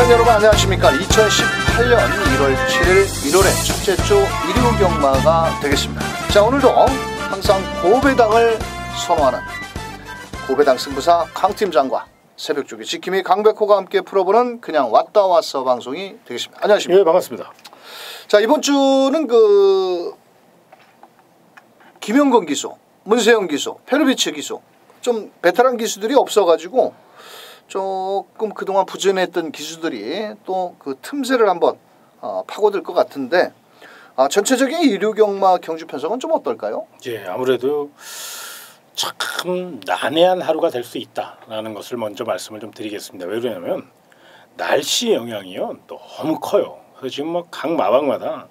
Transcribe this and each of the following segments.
시청자 여러분 안녕하십니까. 2018년 1월 7일 일요일의 첫째 주 일요 경마가 되겠습니다. 자, 오늘도 항상 고배당을 선호하는 고배당 승부사 강팀장과 새벽조기 지킴이 강백호가 함께 풀어보는 그냥 왔다 왔어 방송이 되겠습니다. 안녕하십니까. 예, 반갑습니다. 자, 이번 주는 김영건 기수, 문세영 기수, 페르비치 기수 좀 베테랑 기수들이 없어가지고 조금 그동안 부진했던 기수들이 또 그 틈새를 한번 파고들 것 같은데 전체적인 일요경마 경주 편성은 좀 어떨까요? 예, 아무래도 참 난해한 하루가 될 수 있다라는 것을 먼저 말씀을 좀 드리겠습니다. 왜 그러냐면 날씨 영향이요 너무 커요. 그래서 지금 뭐 각 마방마다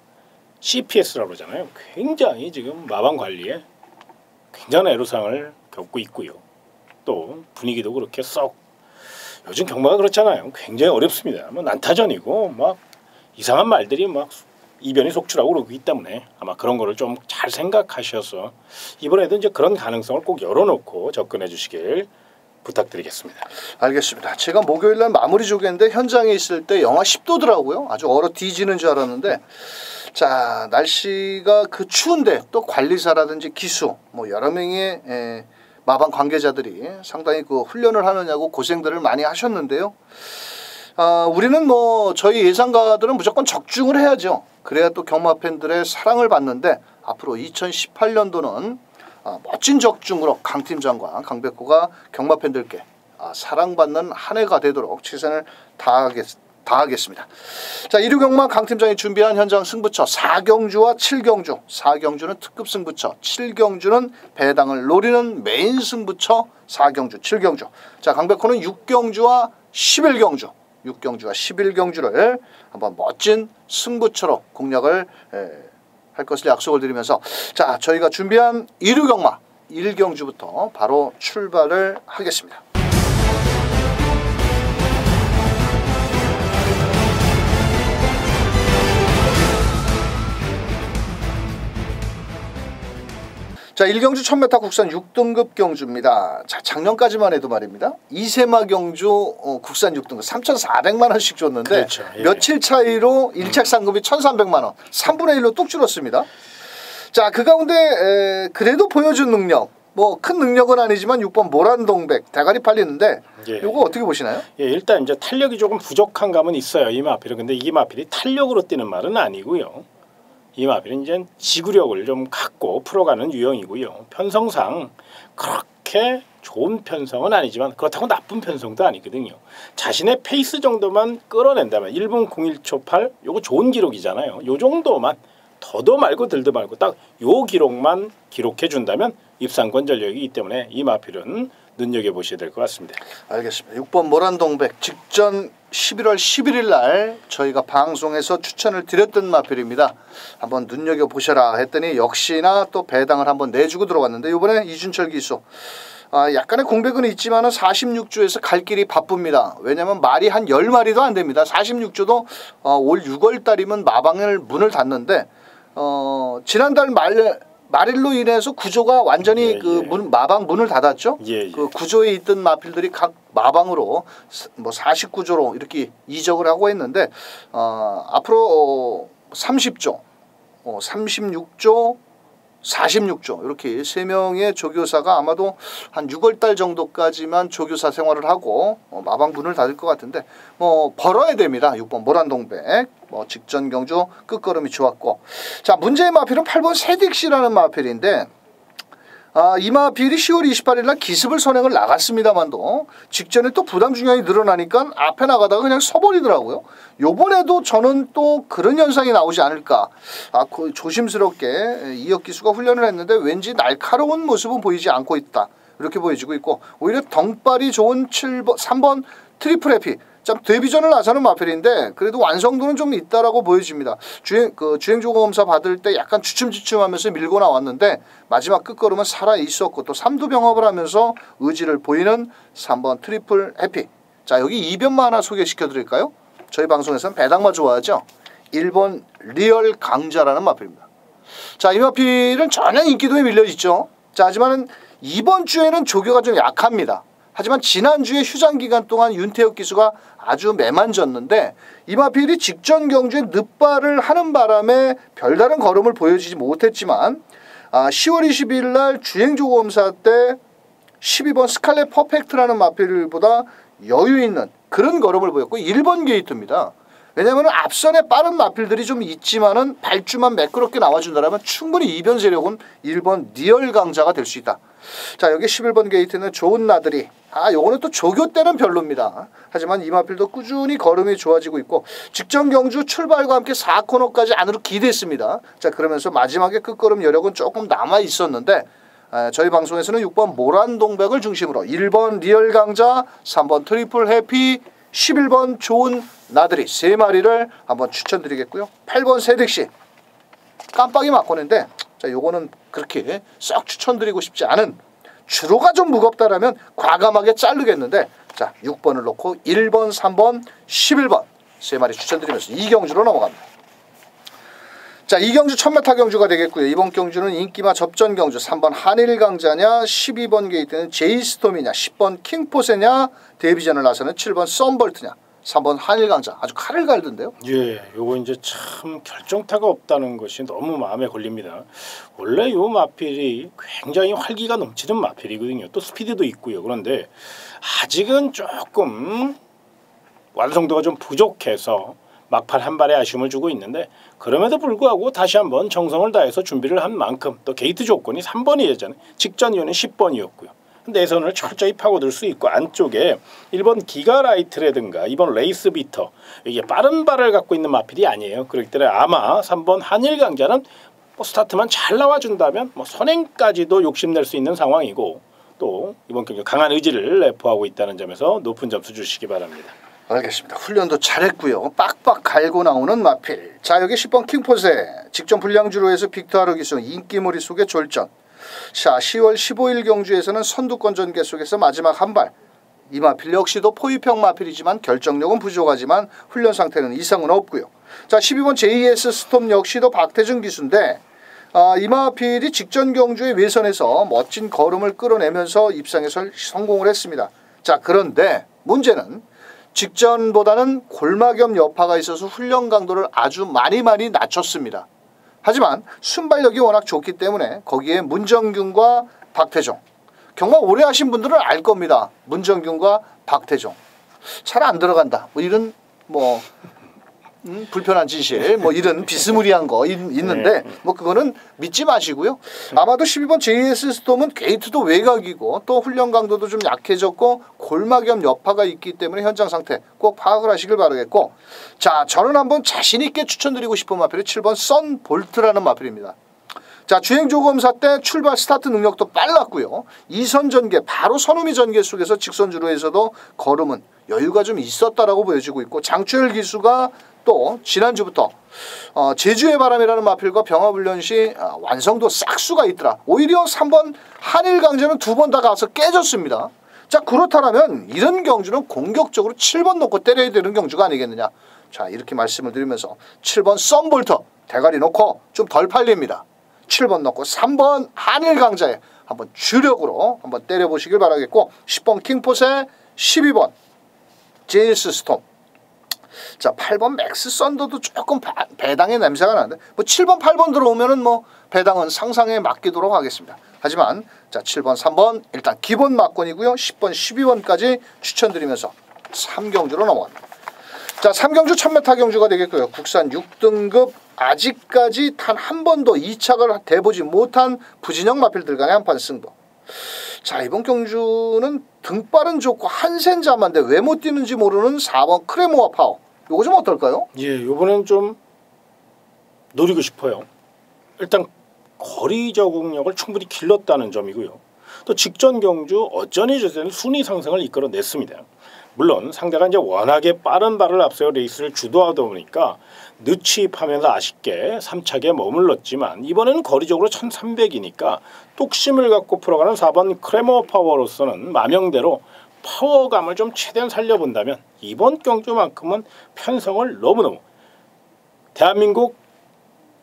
CPS라고 그러잖아요. 굉장히 지금 마방 관리에 굉장한 애로사항을 겪고 있고요. 또 분위기도 그렇게 썩 요즘 경마가 그렇잖아요. 굉장히 어렵습니다. 뭐 난타전이고 막 이상한 말들이 막 이변이 속출하고 그러기 때문에 아마 그런 거를 좀 잘 생각하셔서 이번에도 이제 그런 가능성을 꼭 열어놓고 접근해 주시길 부탁드리겠습니다. 알겠습니다. 제가 목요일 날 마무리 조개인데 현장에 있을 때 영하 10도더라고요. 아주 얼어 뒤지는 줄 알았는데 자, 날씨가 그 추운데 또 관리사라든지 기수 뭐 여러 명의 마방 관계자들이 상당히 그 훈련을 하느냐고 고생들을 많이 하셨는데요. 우리는 뭐 저희 예상가들은 무조건 적중을 해야죠. 그래야 또 경마 팬들의 사랑을 받는데 앞으로 2018년도는 멋진 적중으로 강 팀장과 강백호가 경마 팬들께 사랑받는 한 해가 되도록 최선을 다하겠습니다. 자, 일요경마 강 팀장이 준비한 현장 승부처 4경주와 7경주. 4경주는 특급 승부처, 7경주는 배당을 노리는 메인 승부처 4경주, 7경주. 자, 강백호는 6경주와 11경주. 6경주와 11경주를 한번 멋진 승부처로 공략을 할 것을 약속을 드리면서 자, 저희가 준비한 일요경마 1경주부터 바로 출발을 하겠습니다. 자, 1경주 1000m 국산 6등급 경주입니다. 자, 작년까지만 해도 말입니다. 이세마 경주 국산 6등급 3,400만 원씩 줬는데 그렇죠. 예. 며칠 차이로 일착 상금이 1,300만 원, 3분의 1로 뚝 줄었습니다. 자, 그 가운데 그래도 보여준 능력, 뭐 큰 능력은 아니지만 6번 모란동백 대가리 팔리는데 예. 이거 어떻게 보시나요? 예, 일단 이제 탄력이 조금 부족한 감은 있어요. 이 마필은. 근데 이 마필이 탄력으로 뛰는 말은 아니고요. 이 마필은 이제 지구력을 좀 갖고 풀어가는 유형이고요. 편성상 그렇게 좋은 편성은 아니지만 그렇다고 나쁜 편성도 아니거든요. 자신의 페이스 정도만 끌어낸다면 1분 01초 8 요거 좋은 기록이잖아요. 요 정도만 더도 말고 덜도 말고 딱 요 기록만 기록해 준다면 입상권 전력이기 때문에 이 마필은 눈여겨보셔야 될 것 같습니다. 알겠습니다. 6번 모란동백 직전 11월 11일 날 저희가 방송에서 추천을 드렸던 마필입니다. 한번 눈여겨보셔라 했더니 역시나 또 배당을 한번 내주고 들어갔는데 이번에 이준철 기수 약간의 공백은 있지만 46조에서 갈 길이 바쁩니다. 왜냐하면 말이 한 10마리도 안 됩니다. 46조도 올 6월 달이면 마방을 문을 닫는데 지난달 말일로 인해서 구조가 완전히 마방 문을 닫았죠. 그 구조에 있던 마필들이 각 마방으로 뭐 49조로 이렇게 이적을 하고 했는데 앞으로 30조, 36조, 46조 이렇게 3명의 조교사가 아마도 한 6월달 정도까지만 조교사 생활을 하고 마방 문을 닫을 것 같은데 뭐 벌어야 됩니다. 6번 모란동백 뭐 직전 경주 끝걸음이 좋았고 자, 문제의 마필은 8번 세딕시라는 마필인데 이 마필이 10월 28일 날 기습을 선행을 나갔습니다만도 직전에 또 부담 중량이 늘어나니까 앞에 나가다가 그냥 서버리더라고요. 요번에도 저는 또 그런 현상이 나오지 않을까 조심스럽게 이혁 기수가 훈련을 했는데 왠지 날카로운 모습은 보이지 않고 있다 이렇게 보여지고 있고 오히려 덩발이 좋은 3번 트리플 해피 참 데뷔전을 나서는 마필인데 그래도 완성도는 좀 있다라고 보여집니다. 주행조거 검사 받을 때 약간 주춤주춤하면서 밀고 나왔는데 마지막 끝걸음은 살아 있었고 또 3두 병합을 하면서 의지를 보이는 3번 트리플 해피. 자, 여기 이변만 하나 소개시켜 드릴까요? 저희 방송에서는 배당마 좋아하죠. 1번 리얼 강자라는 마필입니다. 자, 이 마필은 전혀 인기도에 밀려 있죠. 자, 하지만 이번 주에는 조교가 좀 약합니다. 하지만 지난주에 휴장 기간 동안 윤태욱 기수가 아주 매만졌는데 이마필이 직전 경주에 늦발을 하는 바람에 별다른 걸음을 보여주지 못했지만 10월 22일 날 주행조검사 때 12번 스칼렛 퍼펙트라는 마필보다 여유 있는 그런 걸음을 보였고 1번 게이트입니다. 왜냐하면 앞선에 빠른 마필들이 좀 있지만은 발주만 매끄럽게 나와준다면 충분히 이변 세력은 1번 리얼 강자가 될 수 있다. 자, 여기 11번 게이트는 좋은 나들이. 요거는 또 조교 때는 별로입니다. 하지만 이 마필도 꾸준히 걸음이 좋아지고 있고 직전 경주 출발과 함께 4코너까지 안으로 기대했습니다. 자, 그러면서 마지막에 끝걸음 여력은 조금 남아 있었는데 저희 방송에서는 6번 모란동백을 중심으로 1번 리얼 강자, 3번 트리플 해피, 11번 좋은 나들이 3마리를 한번 추천드리겠고요. 8번 세덱시 깜빡이 막고는데 자, 요거는 그렇게 썩 추천드리고 싶지 않은 주로가 좀 무겁다라면 과감하게 자르겠는데 자, 6번을 놓고 1번, 3번, 11번 3마리 추천드리면서 2경주로 넘어갑니다. 자, 2경주 1000m 경주가 되겠고요. 이번 경주는 인기마 접전 경주 3번 한일 강자냐 12번 게이트는 제이스톰이냐 10번 킹포세냐 데뷔전을 나서는 7번 썬볼트냐 3번 한일 강자 아주 칼을 갈던데요. 예, 요거 이제 참 결정타가 없다는 것이 너무 마음에 걸립니다. 원래 요 마필이 굉장히 활기가 넘치는 마필이거든요. 또 스피드도 있고요. 그런데 아직은 조금 완성도가 좀 부족해서 막판 한 발의 아쉬움을 주고 있는데 그럼에도 불구하고 다시 한번 정성을 다해서 준비를 한 만큼 또 게이트 조건이 3번이었잖아요. 직전 이유는 10번이었고요. 내선을 철저히 파고들 수 있고 안쪽에 1번 기가라이트라든가 2번 레이스 비터 이게 빠른 발을 갖고 있는 마필이 아니에요. 그렇기 때문에 아마 3번 한일 강자는 스타트만 잘 나와준다면 선행까지도 욕심낼 수 있는 상황이고 또 이번 경기 강한 의지를 내포하고 있다는 점에서 높은 점수 주시기 바랍니다. 알겠습니다. 훈련도 잘했고요. 빡빡 갈고 나오는 마필. 자, 여기 10번 킹포세 직전 불량주로 해서 빅토하루 기수 인기몰이 속의 졸전. 자, 10월 15일 경주에서는 선두권전 계속해서 마지막 한 발. 이 마필 역시도 포위평 마필이지만 결정력은 부족하지만 훈련 상태는 이상은 없고요. 자, 12번 JS 스톰 역시도 박태준 기수인데 이 마필이 직전 경주의 외선에서 멋진 걸음을 끌어내면서 입상에 성공을 했습니다. 자, 그런데 문제는 직전보다는 골마겸 여파가 있어서 훈련 강도를 아주 많이 낮췄습니다. 하지만 순발력이 워낙 좋기 때문에 거기에 문정균과 박태종 경마 오래 하신 분들은 알 겁니다. 문정균과 박태종 잘 안 들어간다. 이런 불편한 진실 이런 비스무리한 거 있는데 그거는 믿지 마시고요. 아마도 12번 JS 스톰은 게이트도 외곽이고 또 훈련 강도도 좀 약해졌고 골마겸 여파가 있기 때문에 현장 상태 꼭 파악을 하시길 바라겠고 자, 저는 한번 자신 있게 추천드리고 싶은 마필이 7번 썬볼트라는 마필입니다. 자, 주행조검사 때 출발 스타트 능력도 빨랐고요. 2선 전개 바로 선우미 전개 속에서 직선주로에서도 걸음은 여유가 좀 있었다라고 보여지고 있고 장추열 기수가 또 지난주부터 제주의 바람이라는 마필과 병합훈련 시 완성도 싹수가 있더라. 오히려 3번 한일 강자는 2번 다 가서 깨졌습니다. 자, 그렇다면 이런 경주는 공격적으로 7번 놓고 때려야 되는 경주가 아니겠느냐. 자, 이렇게 말씀을 드리면서 7번 썬볼터 대가리 놓고 좀 덜 팔립니다. 7번 넣고 3번 한일 강자에 한번 주력으로 한번 때려보시길 바라겠고 10번 킹포세 12번 JS 스톰 자, 8번 맥스 썬더도 조금 배당의 냄새가 나는데 7번 8번 들어오면은 배당은 상상에 맡기도록 하겠습니다. 하지만 자, 7번 3번 일단 기본 막권이고요. 10번 12번까지 추천드리면서 3경주로 넘어갑니다. 자, 3경주 1000m 경주가 되겠고요. 국산 6등급 아직까지 단 한 번도 2착을 대보지 못한 부진영 마필들 간의 한판 승부. 자, 이번 경주는 등발은 좋고 한센자만데 왜 못 뛰는지 모르는 4번 크레모아 파워. 요거 좀 어떨까요? 예, 요번엔 좀 노리고 싶어요. 일단 거리 적응력을 충분히 길렀다는 점이고요. 또 직전 경주 어쩐이 저는 순위 상승을 이끌어냈습니다. 물론 상대가 이제 워낙에 빠른 발을 앞세워 레이스를 주도하다 보니까 늦취입하면서 아쉽게 3착에 머물렀지만 이번에는 거리적으로 1300이니까 뚝심을 갖고 풀어가는 4번 크레모 파워로서는 마명대로 파워감을 좀 최대한 살려본다면 이번 경주만큼은 편성을 너무너무 대한민국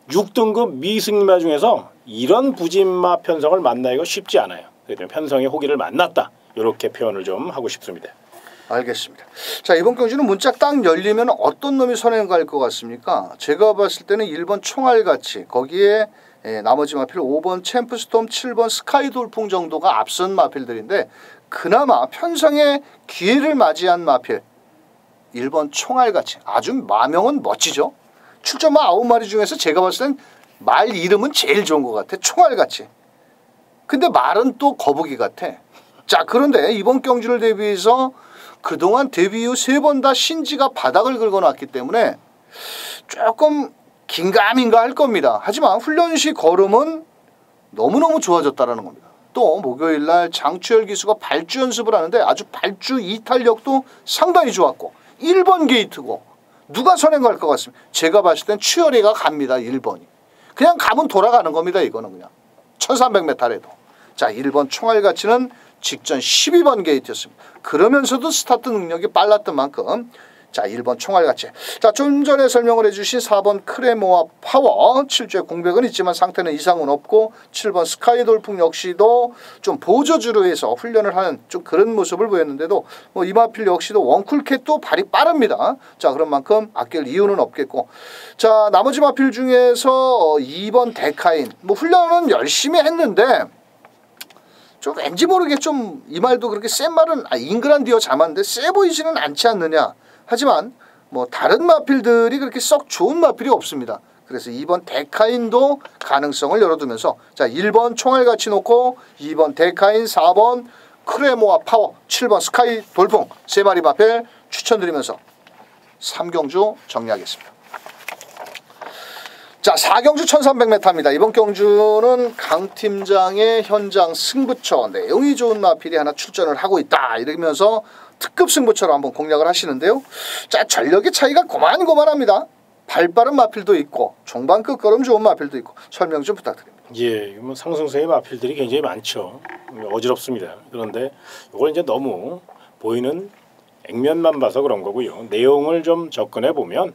6등급 미승마 중에서 이런 부진마 편성을 만나기가 쉽지 않아요. 그렇기 때문에 편성의 호기를 만났다. 이렇게 표현을 좀 하고 싶습니다. 알겠습니다. 자, 이번 경주는 문짝 딱 열리면 어떤 놈이 선행 갈 것 같습니까? 제가 봤을 때는 1번 총알같이 거기에 나머지 마필 5번 챔프스톰, 7번 스카이 돌풍 정도가 앞선 마필들인데 그나마 편성의 기회를 맞이한 마필 1번 총알같이 아주 마명은 멋지죠. 출전마 9마리 중에서 제가 봤을 땐 말 이름은 제일 좋은 것 같아. 총알같이. 근데 말은 또 거북이 같아. 자, 그런데 이번 경주를 대비해서 그동안 데뷔 후 3번 다 신지가 바닥을 긁어놨기 때문에 조금 긴가민가 할 겁니다. 하지만 훈련 시 걸음은 너무너무 좋아졌다는 겁니다. 또 목요일날 장추열 기수가 발주 연습을 하는데 아주 발주 이탈력도 상당히 좋았고 1번 게이트고 누가 선행 갈 것 같습니다. 제가 봤을 땐 추열이가 갑니다. 1번이. 그냥 가면 돌아가는 겁니다. 이거는 그냥 1300m래도. 자, 1번 총알 가치는 직전 12번 게이트였습니다. 그러면서도 스타트 능력이 빨랐던 만큼 자, 1번 총알같이. 자, 좀 전에 설명을 해주신 4번 크레모와 파워 7주에 공백은 있지만 상태는 이상은 없고 7번 스카이 돌풍 역시도 좀 보조주로 해서 훈련을 하는 좀 그런 모습을 보였는데도 뭐 이마필 역시도 원쿨캣도 발이 빠릅니다. 자, 그런 만큼 아낄 이유는 없겠고 자, 나머지 마필 중에서 2번 데카인 뭐 훈련은 열심히 했는데 좀 왠지 모르게 좀 이 말도 그렇게 센 말은 잉그란디어 자만데 세 보이지는 않지 않느냐. 하지만 뭐 다른 마필들이 그렇게 썩 좋은 마필이 없습니다. 그래서 2번 데카인도 가능성을 열어두면서 자 1번 총알같이 놓고 2번 데카인, 4번 크레모와 파워, 7번 스카이 돌풍 3마리 마필 추천드리면서 3경주 정리하겠습니다. 자, 4경주 1300m입니다. 이번 경주는 강 팀장의 현장 승부처 내용이 좋은 마필이 하나 출전을 하고 있다 이러면서 특급 승부처로 한번 공략을 하시는데요. 자, 전력의 차이가 고만고만합니다. 발빠른 마필도 있고 종반 끝걸음 좋은 마필도 있고 설명 좀 부탁드립니다. 예, 뭐 상승세의 마필들이 굉장히 많죠. 어지럽습니다. 그런데 이걸 이제 너무 보이는 액면만 봐서 그런 거고요. 내용을 좀 접근해 보면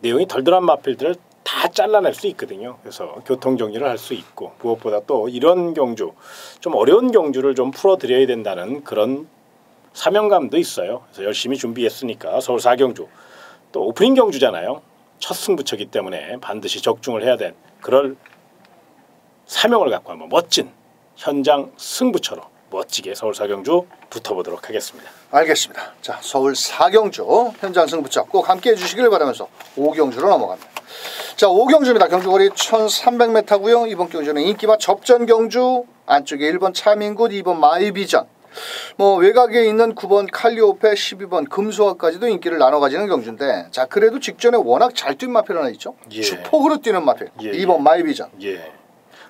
내용이 덜덜한 마필들을 다 잘라낼 수 있거든요. 그래서 교통 정리를 할 수 있고 무엇보다 또 이런 경주 좀 어려운 경주를 좀 풀어드려야 된다는 그런 사명감도 있어요. 그래서 열심히 준비했으니까 서울 4경주 또 오프닝 경주잖아요. 첫 승부처기 때문에 반드시 적중을 해야 된 그럴 사명을 갖고 한번 멋진 현장 승부처로 멋지게 서울 4경주 붙어보도록 하겠습니다. 알겠습니다. 자, 서울 4경주 현장 승부처 꼭 함께해 주시길 바라면서 5경주로 넘어갑니다. 자, 5경주입니다. 경주거리 1300m고요. 이번 경주는 인기마 접전 경주 안쪽에 1번 차민굿, 2번 마이비전 뭐 외곽에 있는 9번 칼리오페, 12번 금소화까지도 인기를 나눠 가지는 경주인데 자, 그래도 직전에 워낙 잘 뛴 마필 하나 있죠. 예. 주폭으로 뛰는 마필 2번 마이비전. 예.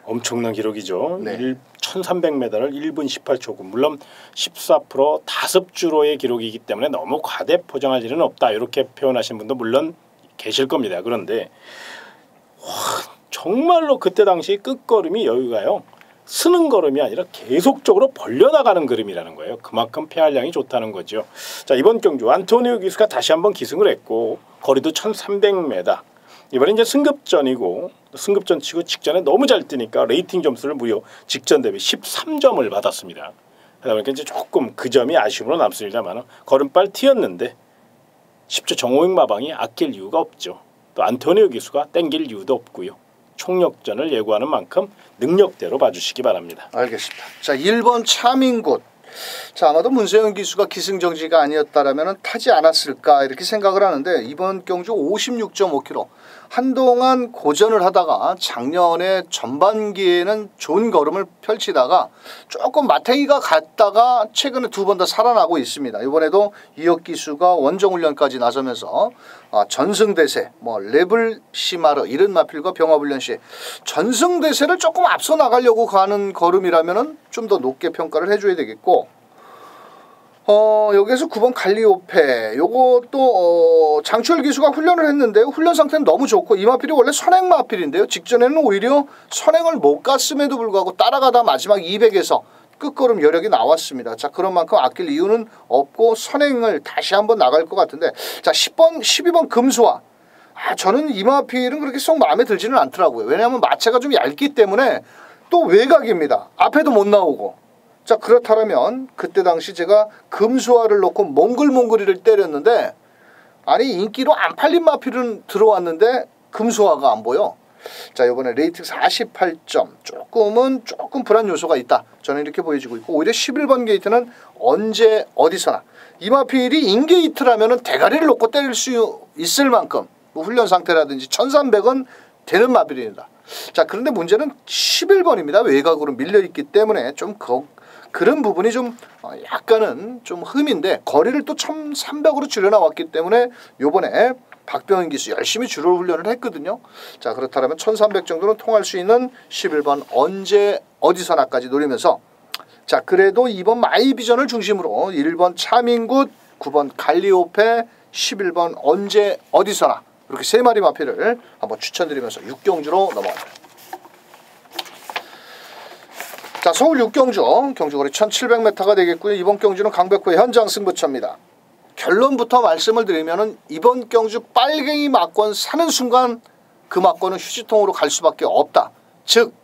엄청난 기록이죠. 네. 1300m를 1분 18초. 물론 14% 5주로의 기록이기 때문에 너무 과대 포장할 일은 없다. 이렇게 표현하신 분도 물론 계실 겁니다. 그런데 와, 정말로 그때 당시 끝걸음이 여유가요. 쓰는 걸음이 아니라 계속적으로 벌려나가는 걸음이라는 거예요. 그만큼 폐활량이 좋다는 거죠. 자, 이번 경주 안토니오 기수가 다시 한번 기승을 했고 거리도 1300m. 이번에 이제 승급전이고 승급전 치고 직전에 너무 잘 뛰니까 레이팅 점수를 무려 직전 대비 13점을 받았습니다. 그러다 보니까 이제 조금 그 점이 아쉬움으로 남습니다만 걸음발 튀었는데 10조 정호익 마방이 아낄 이유가 없죠. 또 안토니오 기수가 땡길 이유도 없고요. 총력전을 예고하는 만큼 능력대로 봐주시기 바랍니다. 알겠습니다. 자, 1번 차민굿. 자, 아마도 문세영 기수가 기승정지가 아니었다라면 타지 않았을까 이렇게 생각을 하는데 이번 경주 56.5km 한동안 고전을 하다가 작년에 전반기에는 좋은 걸음을 펼치다가 조금 마탱이가 갔다가 최근에 2번 더 살아나고 있습니다. 이번에도 이혁 기수가 원정훈련까지 나서면서 전승대세, 뭐 레블 시마르 이런 마필과 병합훈련 시 전승대세를 조금 앞서 나가려고 가는 걸음이라면 좀 더 높게 평가를 해줘야 되겠고 여기에서 9번 칼리오페 요것도 장추열 기수가 훈련을 했는데요. 훈련 상태는 너무 좋고 이 마필이 원래 선행 마필인데요. 직전에는 오히려 선행을 못 갔음에도 불구하고 따라가다 마지막 200에서 끝걸음 여력이 나왔습니다. 자, 그런 만큼 아낄 이유는 없고 선행을 다시 한번 나갈 것 같은데 자, 10번, 12번 금수화 저는 이 마필은 그렇게 썩 마음에 들지는 않더라고요. 왜냐하면 마체가 좀 얇기 때문에 또 외곽입니다. 앞에도 못 나오고 자, 그렇다면 그때 당시 제가 금수화를 놓고 몽글몽글이를 때렸는데 아니 인기로 안 팔린 마필은 들어왔는데 금수화가 안 보여. 자, 이번에 레이팅 48점 조금 불안 요소가 있다. 저는 이렇게 보여지고 있고 오히려 11번 게이트는 언제 어디서나 이 마필이 인게이트라면은 대가리를 놓고 때릴 수 있을 만큼 뭐 훈련 상태라든지 1300은 되는 마필입니다. 자, 그런데 문제는 11번입니다. 외곽으로 밀려 있기 때문에 좀 그런 부분이 좀 약간은 좀 흠인데 거리를 또 1300으로 줄여 나왔기 때문에 요번에 박병인 기수 열심히 주로 훈련을 했거든요. 자, 그렇다면 1300 정도는 통할 수 있는 11번 언제 어디서나까지 노리면서 자, 그래도 2번 마이비전을 중심으로 1번 차민굿, 9번 갈리오페, 11번 언제 어디서나 이렇게 세 마리 마필을 한번 추천드리면서 6경주로 넘어갑니다. 자, 서울 6경주 경주거리 1700m가 되겠고요. 이번 경주는 강백호의 현장 승부처입니다. 결론부터 말씀을 드리면은 이번 경주 빨갱이 막권 사는 순간 그 막권은 휴지통으로 갈 수밖에 없다. 즉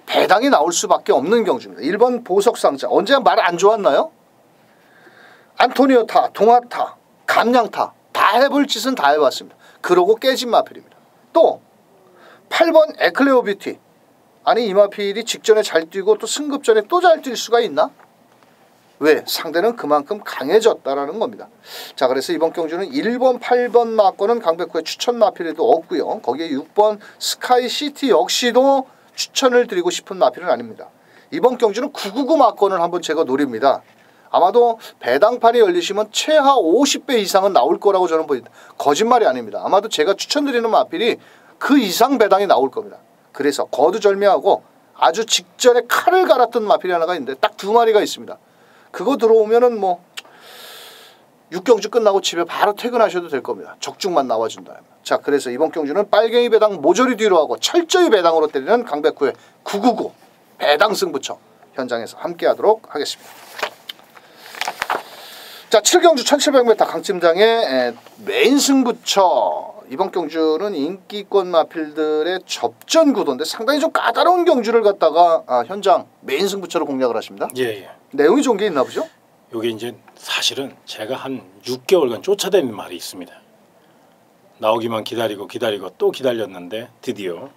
배당이 나올 수밖에 없는 경주입니다. 1번 보석상자 언제 말 안 좋았나요? 안토니오타, 동아타, 감량타 다 해볼 짓은 다 해봤습니다. 그러고 깨진 마필입니다. 또 8번 에클레오 뷰티 아니 이 마필이 직전에 잘 뛰고 또 승급전에 또 잘 뛸 수가 있나? 왜? 상대는 그만큼 강해졌다라는 겁니다. 자, 그래서 이번 경주는 1번, 8번 마권은 강백호의 추천 마필에도 없고요. 거기에 6번 스카이시티 역시도 추천을 드리고 싶은 마필은 아닙니다. 이번 경주는 999 마권을 한번 제가 노립니다. 아마도 배당판이 열리시면 최하 50배 이상은 나올 거라고 저는 보입니다. 거짓말이 아닙니다. 아마도 제가 추천드리는 마필이 그 이상 배당이 나올 겁니다. 그래서 거두절미하고 아주 직전에 칼을 갈았던 마필이 하나가 있는데 딱 2마리가 있습니다. 그거 들어오면은 뭐 6경주 끝나고 집에 바로 퇴근하셔도 될 겁니다. 적중만 나와준다. 자, 그래서 이번 경주는 빨갱이 배당 모조리 뒤로 하고 철저히 배당으로 때리는 강백호의 999 배당 승부처 현장에서 함께하도록 하겠습니다. 자, 7경주 1700m 강팀장의 메인 승부처 이번 경주는 인기권 마필들의 접전 구도인데 상당히 좀 까다로운 경주를 갖다가 현장 메인 승부처로 공략을 하십니다. 예. 내용이 좋은 게 있나 보죠? 요게 이제 사실은 제가 한 6개월간 쫓아다니는 말이 있습니다. 나오기만 기다리고 또 기다렸는데 드디어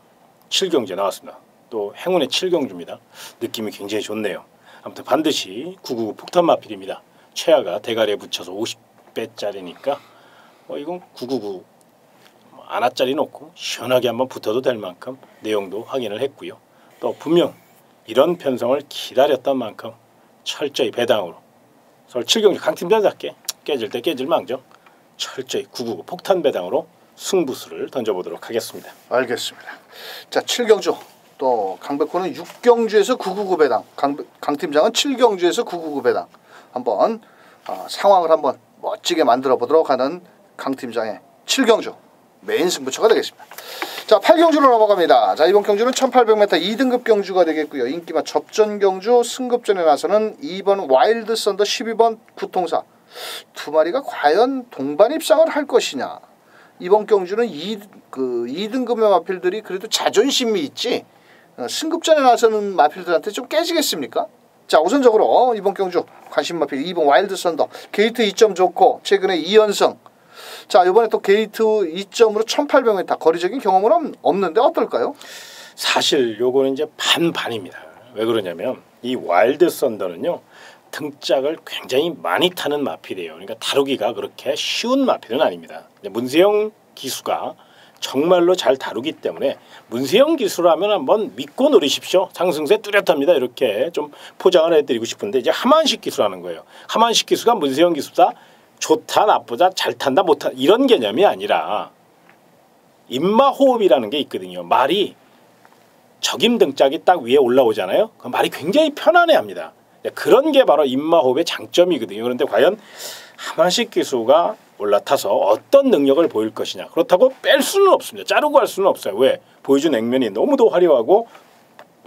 7경주에 나왔습니다. 또 행운의 7경주입니다. 느낌이 굉장히 좋네요. 아무튼 반드시 999 폭탄 마필입니다. 최하가 대가리에 붙여서 50배짜리니까 이건 999 안아짜리 놓고 시원하게 한번 붙어도 될 만큼 내용도 확인을 했고요. 또 분명 이런 편성을 기다렸던 만큼 철저히 배당으로 서울 7경주 강팀장답게 깨질 때 깨질 망정 철저히 999 폭탄 배당으로 승부수를 던져보도록 하겠습니다. 알겠습니다. 자, 7경주 또 강백호는 6경주에서 999 배당 강팀장은 7경주에서 999 배당 한번 상황을 한번 멋지게 만들어 보도록 하는 강팀장의 7경주 메인 승부처가 되겠습니다. 자, 8경주로 넘어갑니다. 자, 이번 경주는 1800m 2등급 경주가 되겠고요. 인기마 접전 경주 승급전에 나서는 2번 와일드 썬더 12번 구통사 2마리가 과연 동반 입상을 할 것이냐. 이번 경주는 2등급의 마필들이 그래도 자존심이 있지 승급전에 나서는 마필들한테 좀 깨지겠습니까? 자, 우선적으로 이번 경주 관심 마필 2번 와일드 썬더 게이트 2점 좋고 최근에 2연승. 자, 이번에 또 게이트 2점으로 1800m 거리적인 경험은 없는데 어떨까요? 사실 요거는 이제 반반입니다. 왜 그러냐면 이 와일드 썬더는요 등짝을 굉장히 많이 타는 마필이에요. 그러니까 다루기가 그렇게 쉬운 마필은 아닙니다. 문세영 기수가 정말로 잘 다루기 때문에 문세영 기수라면 한번 믿고 노리십시오. 상승세 뚜렷합니다. 이렇게 좀 포장을 해드리고 싶은데 이제 하만식 기수라는 거예요. 하만식 기수가 문세영 기수다 좋다 나쁘다 잘 탄다 못한다 이런 개념이 아니라 입마호흡이라는 게 있거든요. 말이 적임 등짝이 딱 위에 올라오잖아요. 그 말이 굉장히 편안해합니다. 그런 게 바로 입마호흡의 장점이거든요. 그런데 과연 하만식 기수가 올라타서 어떤 능력을 보일 것이냐. 그렇다고 뺄 수는 없습니다. 자르고 할 수는 없어요. 왜? 보여준 액면이 너무도 화려하고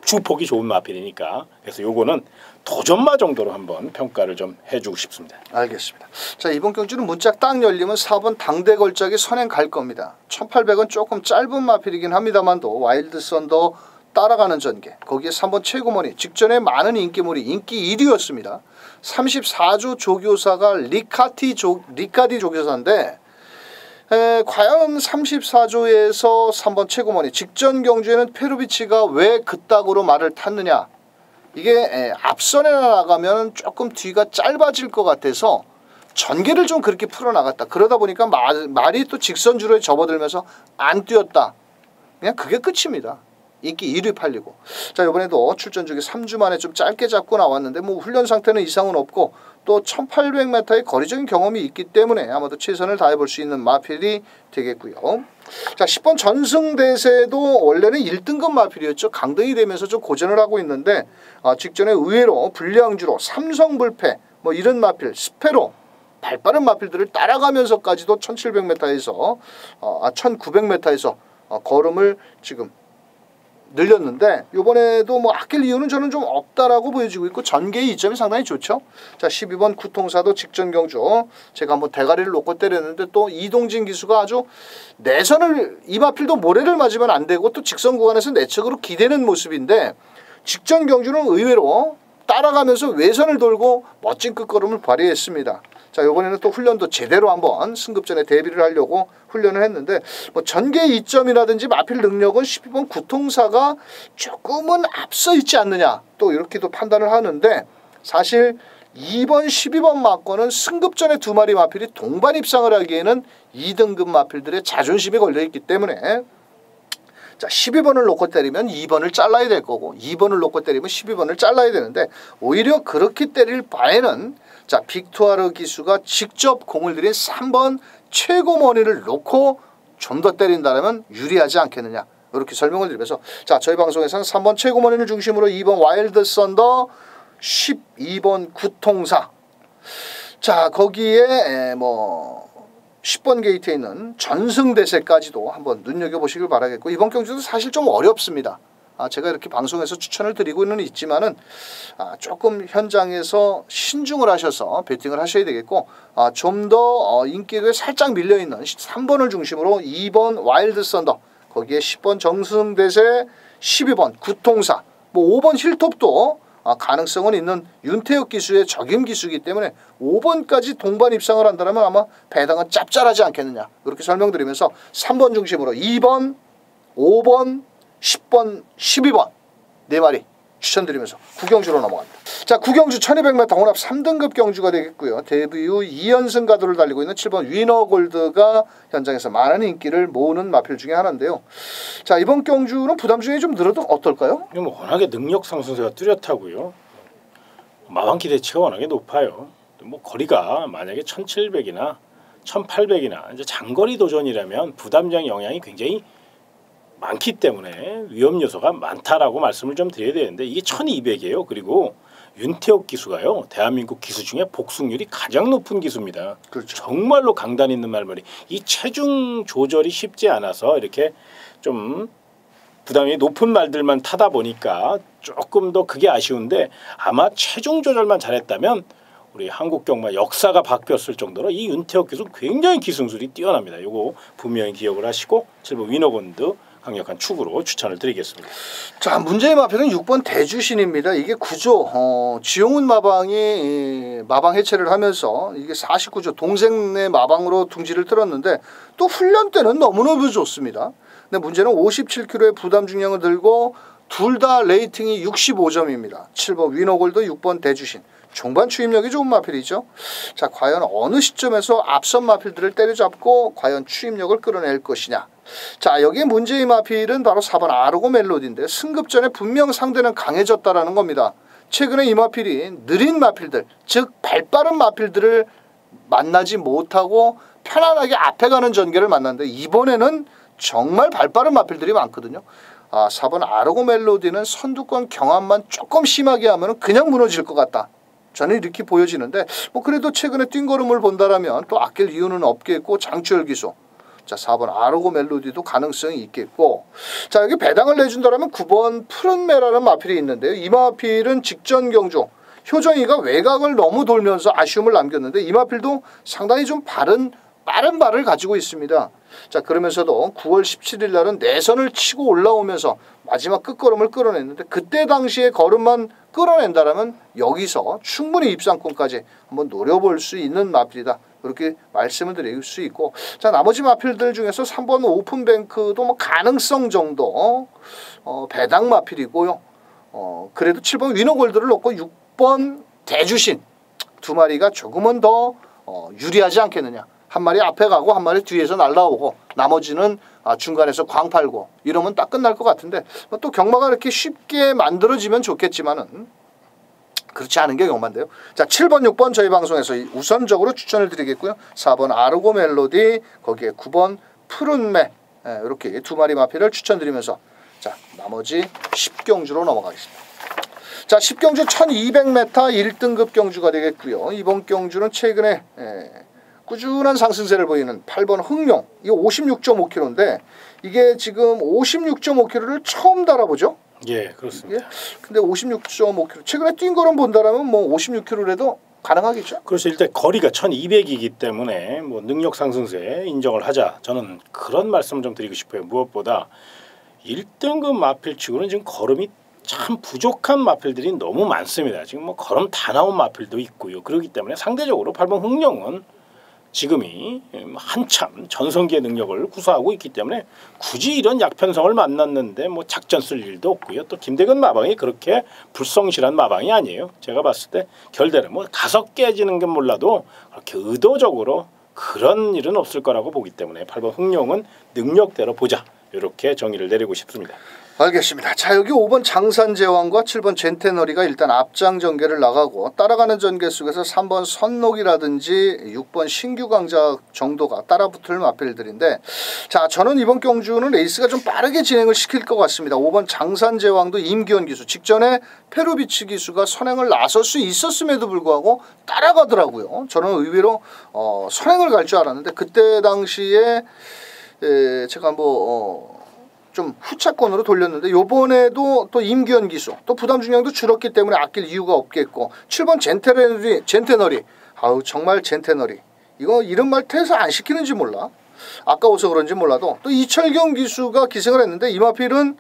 주폭이 좋은 마필이니까. 그래서 요거는 도전마 정도로 한번 평가를 좀 해주고 싶습니다. 알겠습니다. 자, 이번 경주는 문짝 딱 열리면 4번 당대 걸작이 선행 갈 겁니다. 1800은 조금 짧은 마필이긴 합니다만도 와일드 썬더 따라가는 전개. 거기에 3번 최고머니. 직전에 많은 인기몰이 인기 1위였습니다. 34조 조교사가 리카디 조교사인데 과연 34조에서 3번 최고머니 직전 경주에는 페루비치가 왜 그따구로 말을 탔느냐. 이게 앞선에 나가면 조금 뒤가 짧아질 것 같아서 전개를 좀 그렇게 풀어나갔다. 그러다 보니까 말이 또 직선주로에 접어들면서 안 뛰었다. 그냥 그게 끝입니다. 인기 1위 팔리고. 자, 이번에도 출전 주기 3주 만에 좀 짧게 잡고 나왔는데 뭐 훈련 상태는 이상은 없고 또 1800m의 거리적인 경험이 있기 때문에 아마도 최선을 다해볼 수 있는 마필이 되겠고요. 자, 10번 전승대세도 원래는 1등급 마필이었죠. 강등이 되면서 좀 고전을 하고 있는데 직전에 의외로 불량주로 삼성불패 뭐 이런 마필, 스페로 발빠른 마필들을 따라가면서까지도 1700m에서 1900m에서 걸음을 지금 늘렸는데 이번에도 뭐 아낄 이유는 저는 좀 없다라고 보여지고 있고 전개의 이점이 상당히 좋죠. 자, 12번 구통사도 직전 경주 제가 한번 대가리를 놓고 때렸는데 또 이동진 기수가 아주 내선을 이마필도 모래를 맞으면 안 되고 또 직선 구간에서 내측으로 기대는 모습인데 직전 경주는 의외로 따라가면서 외선을 돌고 멋진 끝걸음을 발휘했습니다. 자, 이번에는 또 훈련도 제대로 한번 승급전에 대비를 하려고 훈련을 했는데 뭐 전개 이점이라든지 마필 능력은 12번 구통사가 조금은 앞서 있지 않느냐 또 이렇게도 판단을 하는데 사실 2번 12번 마권은 승급전에 두 마리 마필이 동반 입상을 하기에는 2등급 마필들의 자존심이 걸려있기 때문에 자, 12번을 놓고 때리면 2번을 잘라야 될 거고 2번을 놓고 때리면 12번을 잘라야 되는데 오히려 그렇게 때릴 바에는 자, 빅투아르 기수가 직접 공을 들인 3번 최고머니를 놓고 좀 더 때린다면 유리하지 않겠느냐 이렇게 설명을 드리면서 자, 저희 방송에서는 3번 최고머니를 중심으로 2번 와일드 썬더 12번 구통사 자, 거기에 뭐 10번 게이트에 있는 전승대세까지도 한번 눈여겨보시길 바라겠고 이번 경주도 사실 좀 어렵습니다. 제가 이렇게 방송에서 추천을 드리고는 있지만은 조금 현장에서 신중을 하셔서 배팅을 하셔야 되겠고 좀 더 인기도에 살짝 밀려있는 3번을 중심으로 2번 와일드 썬더 거기에 10번 정승대세 12번 구통사 뭐 5번 힐톱도 가능성은 있는 윤태혁 기수의 적임 기수이기 때문에 5번까지 동반 입상을 한다면 아마 배당은 짭짤하지 않겠느냐 이렇게 설명드리면서 3번 중심으로 2번 5번 10번 12번 4마리 추천드리면서 구경주로 넘어갑니다. 자, 구경주 1200m 혼합 3등급 경주가 되겠고요. 데뷔 후 2연승 가도를 달리고 있는 7번 위너골드가 현장에서 많은 인기를 모으는 마필 중에 하나인데요. 자, 이번 경주는 부담 중에 좀 늘어도 어떨까요? 뭐 워낙에 능력 상승세가 뚜렷하고요. 마방 기대치가 워낙에 높아요. 뭐 거리가 만약에 1700이나 1800이나 이제 장거리 도전이라면 부담장 영향이 굉장히 많기 때문에 위험 요소가 많다라고 말씀을 좀 드려야 되는데 이게 1200이에요. 그리고 윤태혁 기수가요. 대한민국 기수 중에 복승률이 가장 높은 기수입니다. 그렇죠. 정말로 강단 있는 말머리. 이 체중 조절이 쉽지 않아서 이렇게 좀 부담이 높은 말들만 타다 보니까 조금 더 그게 아쉬운데 아마 체중 조절만 잘했다면 우리 한국 경마 역사가 바뀌었을 정도로 이 윤태혁 기수 굉장히 기승술이 뛰어납니다. 이거 분명히 기억을 하시고 7번 위너곤드 강력한 축으로 추천을 드리겠습니다. 자, 문제의 마필은 6번 대주신입니다. 이게 9조 지용훈 마방이 마방 해체를 하면서 이게 49조 동생네 마방으로 둥지를 틀었는데 또 훈련 때는 너무너무 좋습니다. 근데 문제는 57kg의 부담 중량을 들고 둘 다 레이팅이 65점입니다. 7번 위너골드 6번 대주신. 종반 추임력이 좋은 마필이죠. 자, 과연 어느 시점에서 앞선 마필들을 때려잡고 과연 추임력을 끌어낼 것이냐. 자, 여기에 문제의 마필은 바로 4번 아르고 멜로디인데 승급전에 분명 상대는 강해졌다라는 겁니다. 최근에 이 마필이 느린 마필들, 즉 발빠른 마필들을 만나지 못하고 편안하게 앞에 가는 전개를 만났는데 이번에는 정말 발빠른 마필들이 많거든요. 4번 아르고 멜로디는 선두권 경합만 조금 심하게 하면 그냥 무너질 것 같다. 저는 이렇게 보여지는데 뭐 그래도 최근에 뛴 걸음을 본다라면 또 아낄 이유는 없겠고 장추열 기수. 자, 4번 아르고 멜로디도 가능성이 있겠고 자, 여기 배당을 내준다라면 9번 푸른메라는 마필이 있는데요. 이 마필은 직전 경주 효정이가 외곽을 너무 돌면서 아쉬움을 남겼는데 이 마필도 상당히 좀 빠른 빠른 발을 가지고 있습니다. 자, 그러면서도 9월 17일 날은 내선을 치고 올라오면서 마지막 끝걸음을 끌어냈는데 그때 당시에 걸음만 끌어낸다라면 여기서 충분히 입상권까지 한번 노려볼 수 있는 마필이다. 그렇게 말씀을 드릴 수 있고, 자, 나머지 마필들 중에서 3번 오픈뱅크도 뭐 가능성 정도 배당 마필이고요. 그래도 7번 위너골드를 놓고 6번 대주신 두 마리가 조금은 더 유리하지 않겠느냐. 한 마리 앞에 가고 한 마리 뒤에서 날라오고 나머지는 중간에서 광 팔고 이러면 딱 끝날 것 같은데, 또 경마가 이렇게 쉽게 만들어지면 좋겠지만은 그렇지 않은 게 경마인데요. 자, 7번 6번 저희 방송에서 우선적으로 추천을 드리겠고요. 4번 아르고 멜로디, 거기에 9번 푸른매, 이렇게 두 마리 마필을 추천드리면서 자, 나머지 10경주로 넘어가겠습니다. 자, 10경주 1200m 1등급 경주가 되겠고요. 이번 경주는 최근에 꾸준한 상승세를 보이는 8번 흥룡, 이거 56.5km인데 이게 지금 56.5km를 처음 달아보죠? 예, 그렇습니다. 근데 56.5km 최근에 뛴 거는 본다라면 뭐 56km라도 가능하겠죠? 그래서 일단 거리가 1200이기 때문에 뭐 능력 상승세 인정을 하자, 저는 그런 말씀을 좀 드리고 싶어요. 무엇보다 1등급 마필치고는 지금 걸음이 참 부족한 마필들이 너무 많습니다. 지금 뭐 걸음 다 나온 마필도 있고요. 그렇기 때문에 상대적으로 8번 흥룡은 지금이 한참 전성기의 능력을 구사하고 있기 때문에 굳이 이런 약편성을 만났는데 뭐 작전 쓸 일도 없고요. 또 김대근 마방이 그렇게 불성실한 마방이 아니에요. 제가 봤을 때 결대로 뭐 다섯 깨지는 게 몰라도 그렇게 의도적으로 그런 일은 없을 거라고 보기 때문에 8번 흥룡은 능력대로 보자, 이렇게 정의를 내리고 싶습니다. 알겠습니다. 자, 여기 5번 장산제왕과 7번 젠테너리가 일단 앞장 전개를 나가고, 따라가는 전개 속에서 3번 선록이라든지 6번 신규강자 정도가 따라붙을 마필들인데, 자, 저는 이번 경주는 레이스가 좀 빠르게 진행을 시킬 것 같습니다. 5번 장산제왕도 임기현 기수, 직전에 페루비치 기수가 선행을 나설 수 있었음에도 불구하고 따라가더라고요. 저는 의외로 선행을 갈 줄 알았는데 그때 당시에 제가 좀 후차권으로 돌렸는데, 요번에도 또 임기현 기수, 또 부담 중량도 줄었기 때문에 아낄 이유가 없겠고, 7번 젠테너리, 아우 정말 젠테너리, 이거 이런 말 태서 안 시키는지 몰라, 아까워서 그런지 몰라도 또 이철경 기수가 기생을 했는데 이 마필은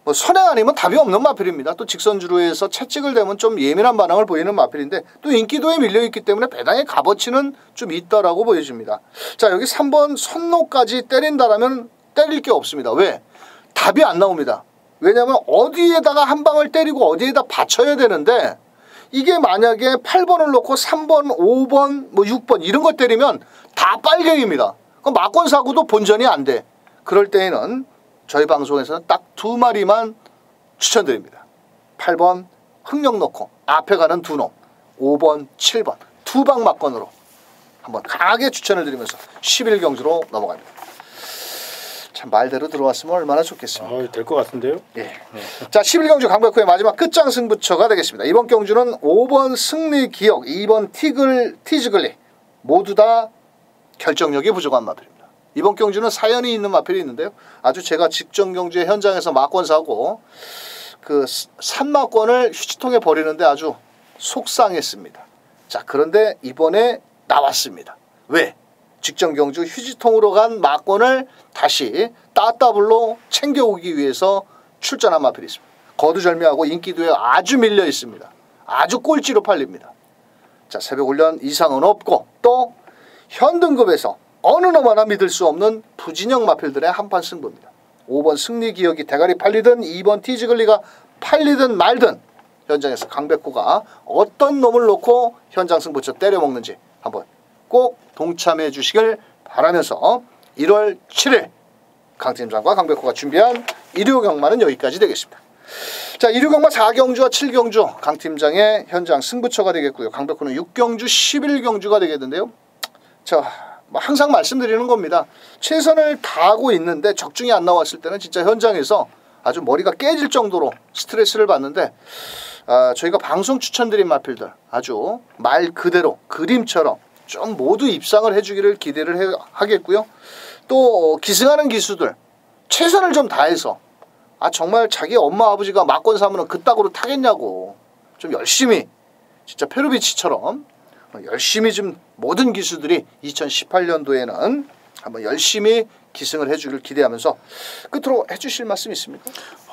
뭐 선행 아니면 답이 없는 마필입니다. 또 직선주로에서 채찍을 대면 좀 예민한 반응을 보이는 마필인데 또 인기도에 밀려있기 때문에 배당의 값어치는 좀 있다라고 보여집니다. 자, 여기 3번 선로까지 때린다라면 때릴 게 없습니다. 왜? 답이 안 나옵니다. 왜냐하면 어디에다가 한 방을 때리고 어디에다 받쳐야 되는데, 이게 만약에 8번을 놓고 3번, 5번, 뭐 6번 이런 거 때리면 다 빨갱입니다. 그럼 막권 사고도 본전이 안 돼. 그럴 때에는 저희 방송에서는 딱 두 마리만 추천드립니다. 8번 흥룡 놓고 앞에 가는 두 놈, 5번, 7번 두 방 막권으로 한번 강하게 추천을 드리면서 11경주로 넘어갑니다. 참 말대로 들어왔으면 얼마나 좋겠습니까? 될 것 같은데요. 예. 자, 11경주 강백호의 마지막 끝장 승부처가 되겠습니다. 이번 경주는 5번 승리 기억, 2번 티즈글리 모두 다 결정력이 부족한 마필입니다. 이번 경주는 사연이 있는 마필이 있는데요. 아주 제가 직전 경주의 현장에서 막권 사고 그 산막권을 휴지통에 버리는데 아주 속상했습니다. 자, 그런데 이번에 나왔습니다. 왜? 직전 경주 휴지통으로 간 막권을 다시 따따블로 챙겨오기 위해서 출전한 마필이 있습니다. 거두절미하고 인기도에 아주 밀려 있습니다. 아주 꼴찌로 팔립니다. 자, 새벽 훈련 이상은 없고 또 현등급에서 어느 놈 하나 믿을 수 없는 부진영 마필들의 한판 승부입니다. 5번 승리 기억이 대가리 팔리든 2번 티즈글리가 팔리든 말든 현장에서 강백호가 어떤 놈을 놓고 현장 승부처 때려먹는지 한번 꼭 동참해 주시길 바라면서 1월 7일 강팀장과 강백호가 준비한 일요 경마는 여기까지 되겠습니다. 자, 일요 경마 4경주와 7경주 강팀장의 현장 승부처가 되겠고요. 강백호는 6경주 11경주가 되겠는데요. 자, 항상 말씀드리는 겁니다. 최선을 다하고 있는데 적중이 안 나왔을 때는 진짜 현장에서 아주 머리가 깨질 정도로 스트레스를 받는데, 저희가 방송 추천드린 마필들 아주 말 그대로 그림처럼 좀 모두 입상을 해주기를 기대를 하겠고요. 또 기승하는 기수들 최선을 좀 다해서 정말 자기 엄마 아버지가 막권 사면은 그따구로 타겠냐고 좀 열심히 진짜 페루비치처럼 열심히 좀 모든 기수들이 2018년도에는 한번 열심히 기승을 해주길 기대하면서 끝으로 해주실 말씀 있습니까?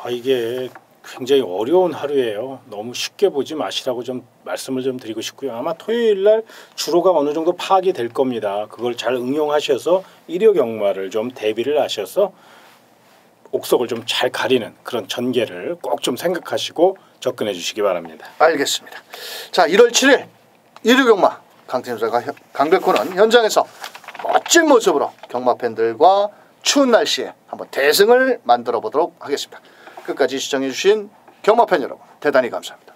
이게 굉장히 어려운 하루예요. 너무 쉽게 보지 마시라고 좀 말씀을 좀 드리고 싶고요. 아마 토요일 날 주로가 어느 정도 파악이 될 겁니다. 그걸 잘 응용하셔서 일요 경마를 좀 대비를 하셔서 옥석을 좀 잘 가리는 그런 전개를 꼭 좀 생각하시고 접근해 주시기 바랍니다. 알겠습니다. 자, 1월 7일 일요 경마 강태현수가 강백호는 현장에서 멋진 모습으로 경마 팬들과 추운 날씨에 한번 대승을 만들어 보도록 하겠습니다. 끝까지 시청해 주신 경마팬 여러분 대단히 감사합니다.